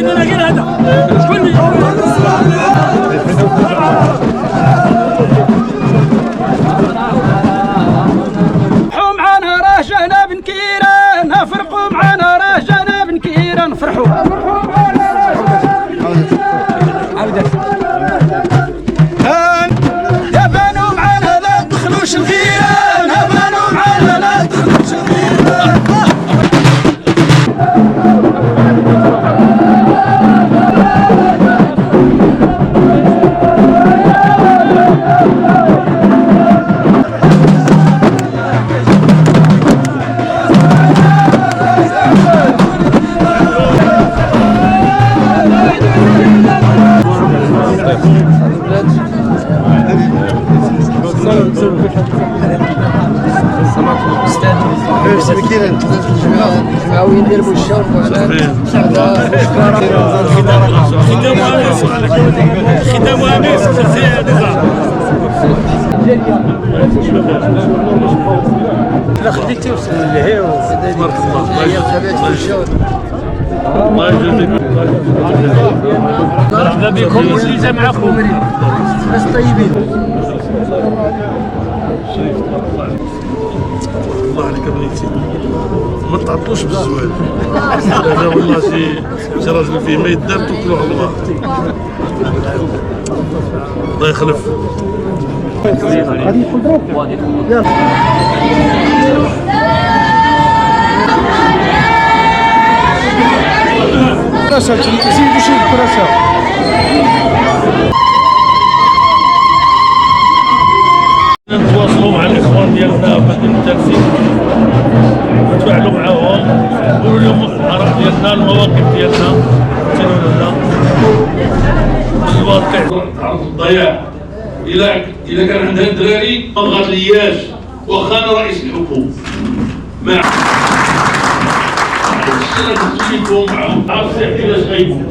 عندنا غير هذا شكون اللي فرحوا معانا راه جانا بن كيران فرقوا معانا راه جانا بن كيران فرحوا يا بانوا معانا لا تدخلوش الغيران يا بانوا معانا لا تدخلوش الغيران جمعويين يديروا الشرب ختام واميس لا خديتي وصل لهي تبارك الله الله يجزيك مرحبا بكم واللي جا معكم ناس طيبين الله عليك بنيتي ما تعطوش بالزواج هذا والله شي راجل فيه ما يدار توكلوا على الله الله يخلف زيدوا شي الكراسه نتواصلوا مع الاخوان ديالنا في مدينه تلفيق نتفاعلوا معاهم نقولوا لهم الاراء ديالنا المواقف ديالنا تنقولوا لنا الواقع تعرض للضياع اذا كان عندها الدراري ما غادلياش واخا انا رئيس الحكومه ما السنه تجيكم معهم عرفتي علاش غيموت